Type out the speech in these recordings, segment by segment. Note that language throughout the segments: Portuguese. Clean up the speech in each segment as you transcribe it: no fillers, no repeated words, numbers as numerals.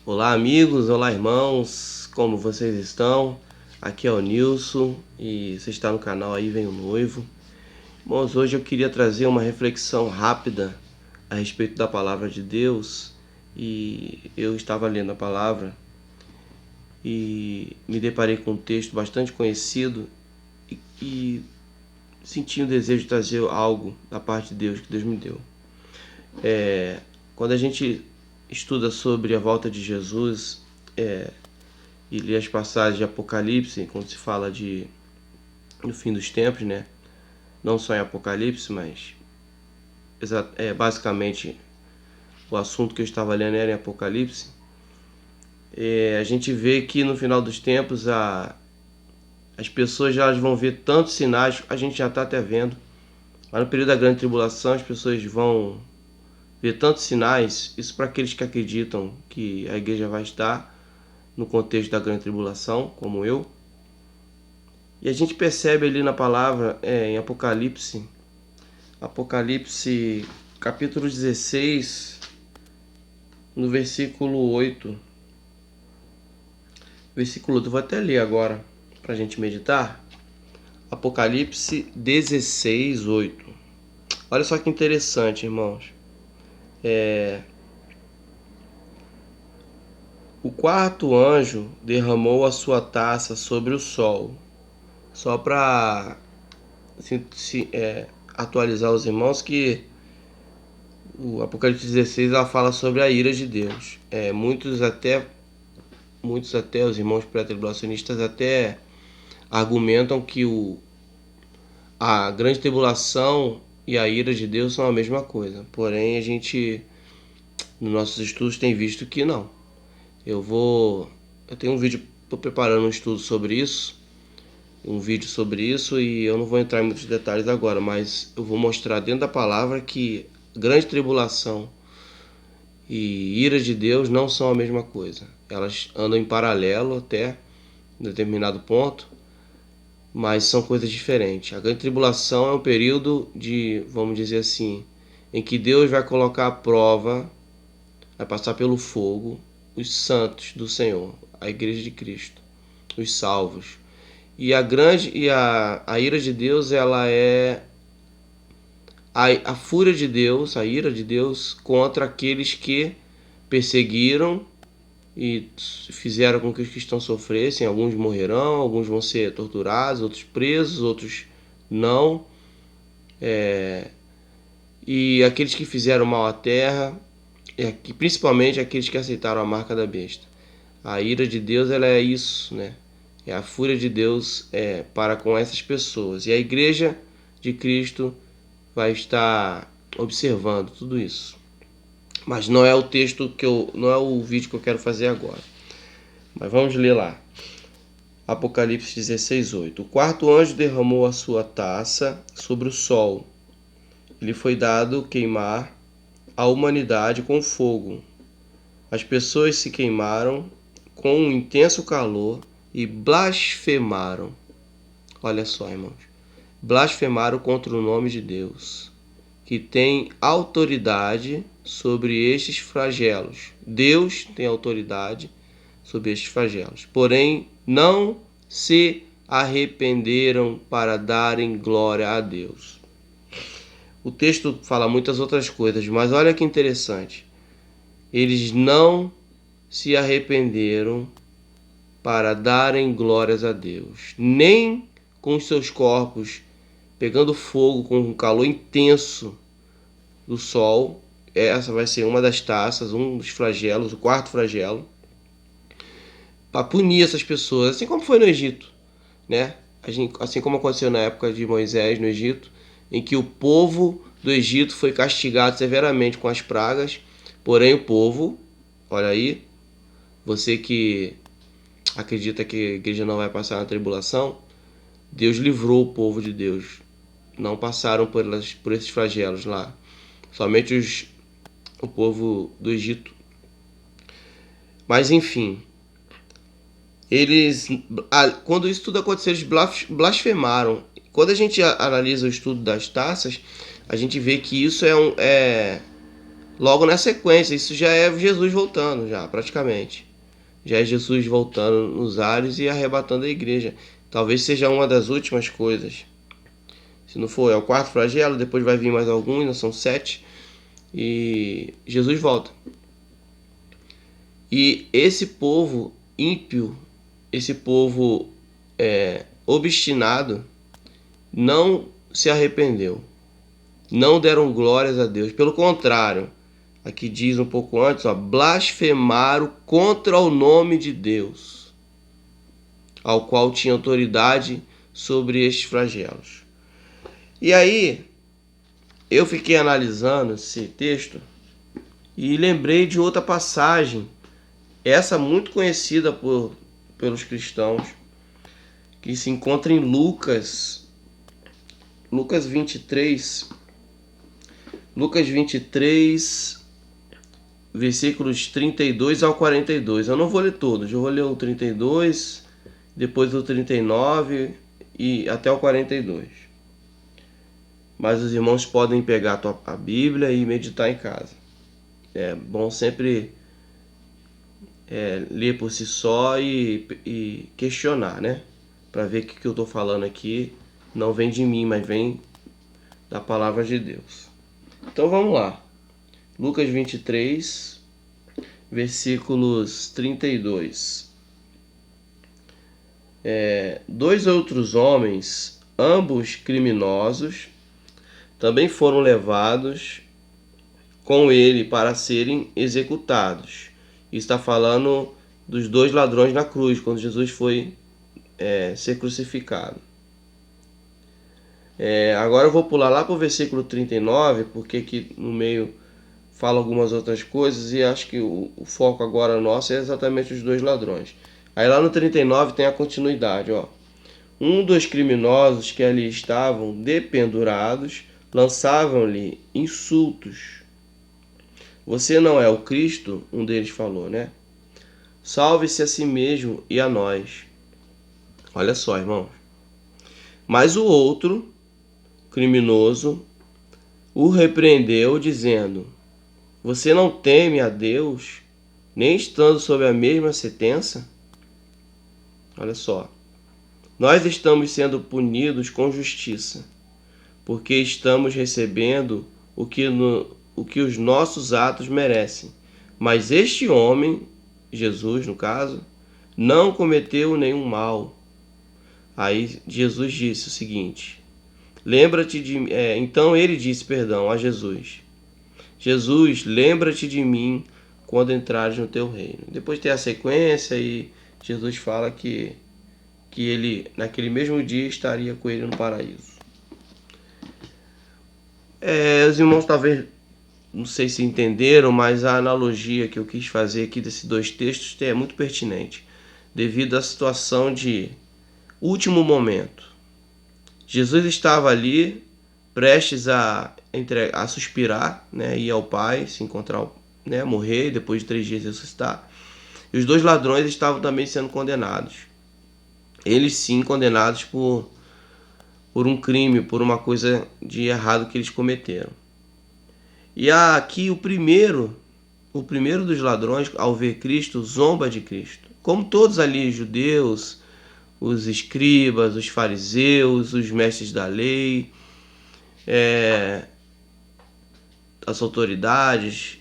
Olá amigos, olá irmãos, como vocês estão? Aqui é o Nilson e você está no canal Aí Vem o Noivo. Irmãos, hoje eu queria trazer uma reflexão rápida a respeito da palavra de Deus. E eu estava lendo a palavra e me deparei com um texto bastante conhecido e senti o desejo de trazer algo da parte de Deus que Deus me deu. Quando a gente estuda sobre a volta de Jesus e lê as passagens de Apocalipse, quando se fala do fim dos tempos, né? Não só em Apocalipse, mas basicamente o assunto que eu estava lendo era em Apocalipse. A gente vê que no final dos tempos as pessoas já vão ver tantos sinais, a gente já está até vendo. Mas no período da grande tribulação as pessoas vão ver tantos sinais, isso para aqueles que acreditam que a igreja vai estar no contexto da grande tribulação, como eu. E a gente percebe ali na palavra, em Apocalipse capítulo 16, no versículo 8. Versículo 8, eu vou até ler agora para a gente meditar. Apocalipse 16, 8. Olha só que interessante, irmãos. O quarto anjo derramou a sua taça sobre o sol. Só para atualizar os irmãos que o Apocalipse 16 ela fala sobre a ira de Deus. Muitos até os irmãos pré-tribulacionistas até argumentam que a grande tribulação e a ira de Deus são a mesma coisa. Porém, a gente, nos nossos estudos, tem visto que não. Eu tenho um vídeo, estou preparando um estudo sobre isso, e eu não vou entrar em muitos detalhes agora, mas eu vou mostrar dentro da palavra que grande tribulação e ira de Deus não são a mesma coisa. Elas andam em paralelo até um determinado ponto, mas são coisas diferentes. A grande tribulação é um período de, vamos dizer assim, em que Deus vai colocar à prova, vai passar pelo fogo os santos do Senhor, a igreja de Cristo, os salvos. E a ira de Deus, ela é a fúria de Deus, a ira de Deus contra aqueles que perseguiram e fizeram com que os cristãos sofressem. Alguns morrerão, alguns vão ser torturados, outros presos, outros não. E aqueles que fizeram mal à terra, principalmente aqueles que aceitaram a marca da besta. A ira de Deus, ela é isso, né? É a fúria de Deus para com essas pessoas. E a igreja de Cristo vai estar observando tudo isso. Mas não é o texto não é o vídeo que eu quero fazer agora. Mas vamos ler lá. Apocalipse 16, 8. O quarto anjo derramou a sua taça sobre o sol. Lhe foi dado queimar a humanidade com fogo. As pessoas se queimaram com um intenso calor e blasfemaram. Olha só, irmãos. Blasfemaram contra o nome de Deus, que tem autoridade sobre estes flagelos. Deus tem autoridade sobre estes flagelos. Porém, não se arrependeram para darem glória a Deus. O texto fala muitas outras coisas, mas olha que interessante. Eles não se arrependeram para darem glórias a Deus, nem com os seus corpos pegando fogo com um calor intenso do sol. Essa vai ser uma das taças, um dos flagelos, o quarto flagelo, para punir essas pessoas, assim como foi no Egito, né? Assim como aconteceu na época de Moisés no Egito, em que o povo do Egito foi castigado severamente com as pragas. Porém o povo, olha aí, você que acredita que a igreja não vai passar na tribulação, Deus livrou o povo de Deus. Não passaram por esses flagelos lá. Somente o povo do Egito. Mas enfim, quando isso tudo aconteceu, eles blasfemaram. Quando a gente analisa o estudo das taças, a gente vê que isso Logo na sequência, isso já é Jesus voltando, já praticamente. Já é Jesus voltando nos ares e arrebatando a igreja. Talvez seja uma das últimas coisas. Se não for, é o quarto flagelo, depois vai vir mais alguns, ainda são 7. E Jesus volta. E esse povo ímpio, esse povo obstinado, não se arrependeu. Não deram glórias a Deus. Pelo contrário, aqui diz um pouco antes, blasfemaram contra o nome de Deus, ao qual tinha autoridade sobre estes flagelos. E aí, eu fiquei analisando esse texto e lembrei de outra passagem, essa muito conhecida pelos cristãos, que se encontra em Lucas 23, versículos 32 ao 42. Eu não vou ler todos, eu vou ler o 32, depois o 39 e até o 42. Mas os irmãos podem pegar a Bíblia e meditar em casa. É bom sempre ler por si só e questionar, né? Para ver que o que eu estou falando aqui não vem de mim, mas vem da palavra de Deus. Então vamos lá. Lucas 23, versículos 32. Dois outros homens, ambos criminosos, também foram levados com ele para serem executados. Está falando dos dois ladrões na cruz, quando Jesus foi ser crucificado. Agora eu vou pular lá para o versículo 39, porque aqui no meio fala algumas outras coisas e acho que o foco agora nosso é exatamente os dois ladrões. Aí lá no 39 tem a continuidade, Um dos criminosos que ali estavam dependurados lançavam-lhe insultos. Você não é o Cristo? Um deles falou, né? Salve-se a si mesmo e a nós. Olha só, irmão. Mas o outro, criminoso, o repreendeu, dizendo: Você não teme a Deus, nem estando sob a mesma sentença? Olha só. Nós estamos sendo punidos com justiça, porque estamos recebendo o que os nossos atos merecem. Mas este homem, Jesus no caso, não cometeu nenhum mal. Aí Jesus disse o seguinte: lembra-te de mim. Então ele disse perdão a Jesus: Jesus, lembra-te de mim quando entrares no teu reino. Depois tem a sequência e Jesus fala que ele, naquele mesmo dia, estaria com ele no paraíso. Os irmãos talvez, não sei se entenderam, mas a analogia que eu quis fazer aqui desses dois textos é muito pertinente, devido à situação de último momento. Jesus estava ali, prestes a suspirar, né, ir ao Pai, se encontrar, né, morrer, depois de 3 dias ressuscitar. E os dois ladrões estavam também sendo condenados. Eles sim condenados por um crime, por uma coisa de errado que eles cometeram. E aqui o primeiro dos ladrões, ao ver Cristo, zomba de Cristo. Como todos ali, judeus, os escribas, os fariseus, os mestres da lei, as autoridades,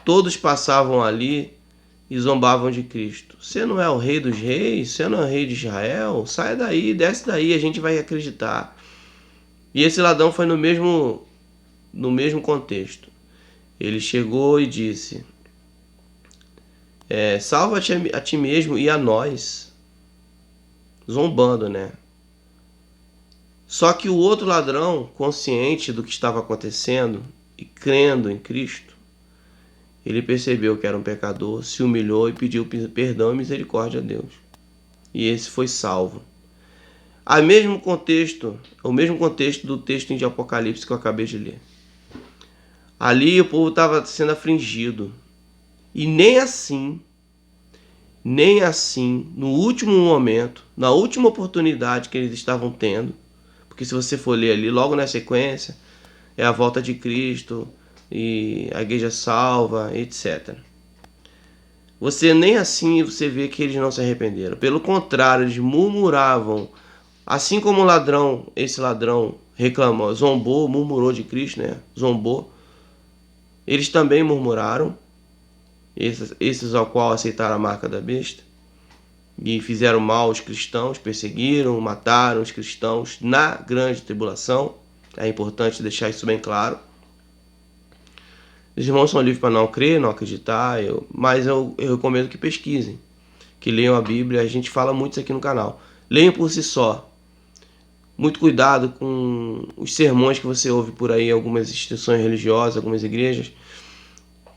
todos passavam ali e zombavam de Cristo. Você não é o rei dos reis? Você não é o rei de Israel? Sai daí, desce daí, a gente vai acreditar. E esse ladrão foi no mesmo contexto. Ele chegou e disse: salva-te a ti mesmo e a nós. Zombando, né? Só que o outro ladrão, consciente do que estava acontecendo e crendo em Cristo, ele percebeu que era um pecador, se humilhou e pediu perdão e misericórdia a Deus. E esse foi salvo. O mesmo contexto do texto de Apocalipse que eu acabei de ler. Ali o povo estava sendo afligido. E nem assim, no último momento, na última oportunidade que eles estavam tendo, porque se você for ler ali, logo na sequência, é a volta de Cristo, e a igreja salva, etc. Você nem assim você vê que eles não se arrependeram. Pelo contrário, eles murmuravam. Assim como o ladrão, esse ladrão reclamou, zombou, murmurou de Cristo, né? Zombou. Eles também murmuraram, esses ao qual aceitaram a marca da besta, e fizeram mal aos cristãos, perseguiram, mataram os cristãos na grande tribulação. É importante deixar isso bem claro. Os irmãos são livres para não crer, não acreditar, mas eu recomendo que pesquisem, que leiam a Bíblia. A gente fala muito isso aqui no canal. Leiam por si só. Muito cuidado com os sermões que você ouve por aí em algumas instituições religiosas, algumas igrejas.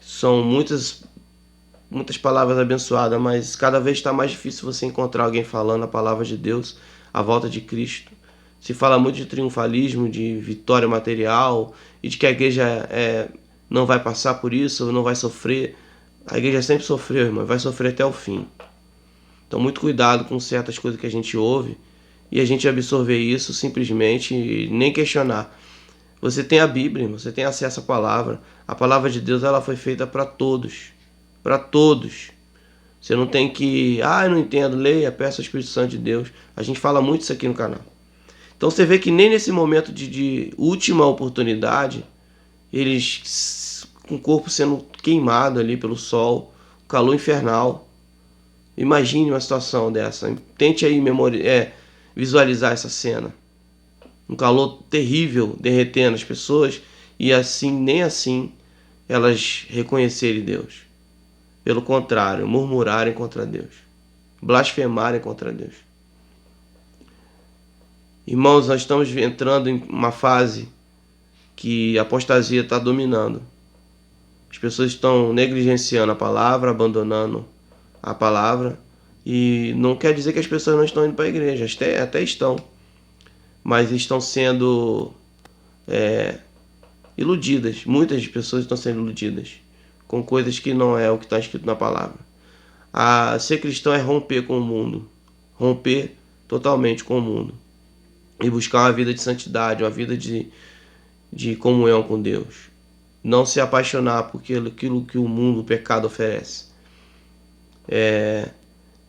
São muitas palavras abençoadas, mas cada vez está mais difícil você encontrar alguém falando a palavra de Deus, a volta de Cristo. Se fala muito de triunfalismo, de vitória material e de que a igreja não vai passar por isso, não vai sofrer. A igreja sempre sofreu, irmão, vai sofrer até o fim. Então, muito cuidado com certas coisas que a gente ouve e a gente absorver isso simplesmente e nem questionar. Você tem a Bíblia, você tem acesso à palavra. A palavra de Deus ela foi feita para todos. Para todos. Você não tem que... eu não entendo, leia, peça ao Espírito Santo de Deus. A gente fala muito isso aqui no canal. Então você vê que nem nesse momento de última oportunidade, eles com o corpo sendo queimado ali pelo sol, calor infernal. Imagine uma situação dessa. Tente aí visualizar essa cena. Um calor terrível derretendo as pessoas e assim, nem assim, elas reconhecerem Deus. Pelo contrário, murmurarem contra Deus. Blasfemarem contra Deus. Irmãos, nós estamos entrando em uma fase que a apostasia está dominando. As pessoas estão negligenciando a palavra, abandonando a palavra. E não quer dizer que as pessoas não estão indo para a igreja. Até estão. Mas estão sendo iludidas. Muitas pessoas estão sendo iludidas com coisas que não é o que está escrito na palavra. Ser cristão é romper com o mundo. Romper totalmente com o mundo. E buscar uma vida de santidade, uma vida de comunhão com Deus. Não se apaixonar por aquilo que o mundo, o pecado oferece.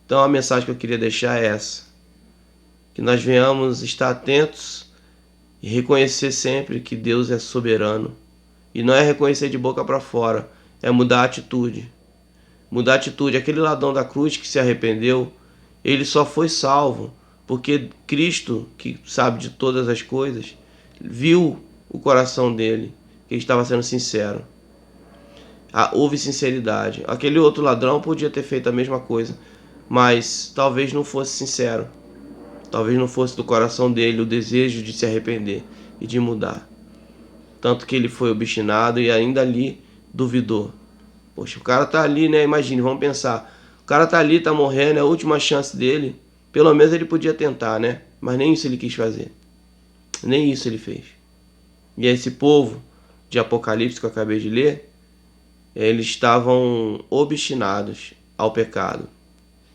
Então a mensagem que eu queria deixar é essa. Que nós venhamos estar atentos e reconhecer sempre que Deus é soberano. E não é reconhecer de boca para fora, é mudar a atitude. Mudar a atitude. Aquele ladrão da cruz que se arrependeu, ele só foi salvo porque Cristo, que sabe de todas as coisas, viu o coração dele, que ele estava sendo sincero. Houve sinceridade. Aquele outro ladrão podia ter feito a mesma coisa, mas talvez não fosse sincero. Talvez não fosse do coração dele o desejo de se arrepender e de mudar. Tanto que ele foi obstinado e ainda ali duvidou. Poxa, o cara tá ali, né? Imagine, vamos pensar. O cara tá ali, tá morrendo, é a última chance dele. Pelo menos ele podia tentar, né? Mas nem isso ele quis fazer. Nem isso ele fez. E esse povo de Apocalipse que eu acabei de ler, eles estavam obstinados ao pecado.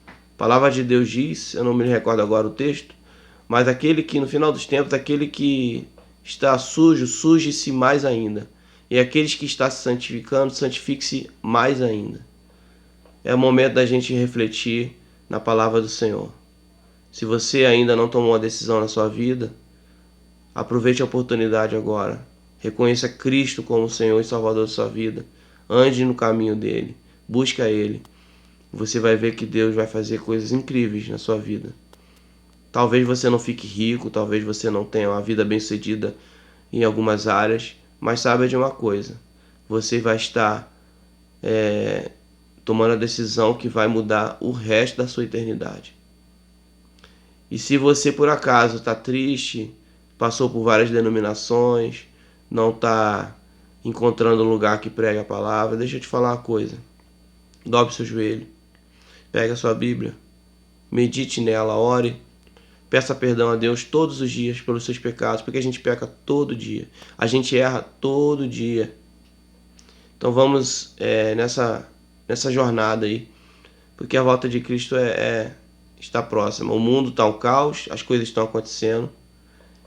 A palavra de Deus diz, eu não me recordo agora o texto, mas aquele que no final dos tempos, aquele que está sujo, suje-se mais ainda. E aqueles que estão se santificando, santifique-se mais ainda. É o momento da gente refletir na palavra do Senhor. Se você ainda não tomou uma decisão na sua vida, aproveite a oportunidade agora. Reconheça Cristo como o Senhor e Salvador da sua vida. Ande no caminho dele. Busca Ele. Você vai ver que Deus vai fazer coisas incríveis na sua vida. Talvez você não fique rico, talvez você não tenha uma vida bem-sucedida em algumas áreas, mas saiba de uma coisa. Você vai estar tomando a decisão que vai mudar o resto da sua eternidade. E se você por acaso está triste, passou por várias denominações, não está encontrando um lugar que prega a palavra, deixa eu te falar uma coisa. Dobre seu joelho, pega a sua Bíblia, medite nela, ore, peça perdão a Deus todos os dias pelos seus pecados, porque a gente peca todo dia, a gente erra todo dia. Então vamos nessa jornada aí, porque a volta de Cristo está próxima. O mundo está um caos, as coisas estão acontecendo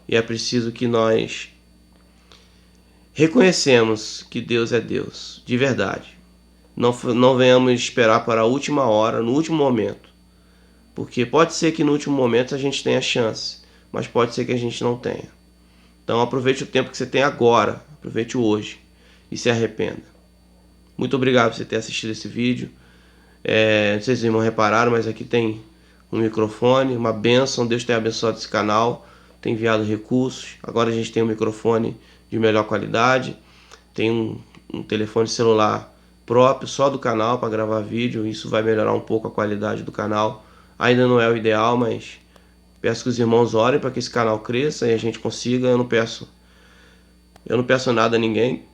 e é preciso que nós reconhecemos que Deus é Deus, de verdade. Não venhamos esperar para a última hora, no último momento. Porque pode ser que no último momento a gente tenha chance, mas pode ser que a gente não tenha. Então aproveite o tempo que você tem agora, aproveite o hoje e se arrependa. Muito obrigado por você ter assistido esse vídeo. Não sei se os irmãos repararam, mas aqui tem um microfone, uma bênção. Deus tem abençoado esse canal, tem enviado recursos. Agora a gente tem um microfone de melhor qualidade, tem um telefone celular próprio só do canal para gravar vídeo. Isso vai melhorar um pouco a qualidade do canal. Ainda não é o ideal, mas peço que os irmãos orem para que esse canal cresça e a gente consiga. Eu não peço nada a ninguém,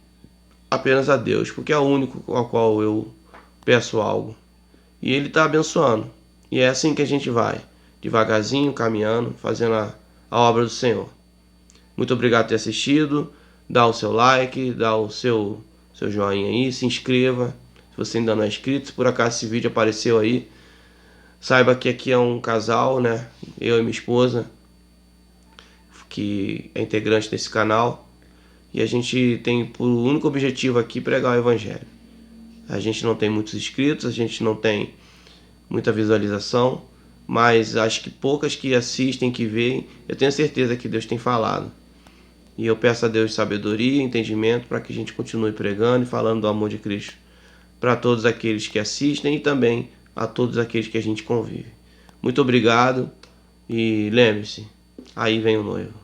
apenas a Deus, porque é o único ao qual eu peço algo. E Ele está abençoando. E é assim que a gente vai, devagarzinho, caminhando, fazendo a obra do Senhor. Muito obrigado por ter assistido. Dá o seu like, dá o seu joinha aí, se inscreva. Se você ainda não é inscrito, se por acaso esse vídeo apareceu aí, saiba que aqui é um casal, né? Eu e minha esposa, que é integrante desse canal. E a gente tem por único objetivo aqui pregar o Evangelho. A gente não tem muitos inscritos, a gente não tem muita visualização, mas acho que poucas que assistem, que veem, eu tenho certeza que Deus tem falado. E eu peço a Deus sabedoria e entendimento para que a gente continue pregando e falando do amor de Cristo para todos aqueles que assistem e também a todos aqueles que a gente convive. Muito obrigado e lembre-se, aí vem o noivo.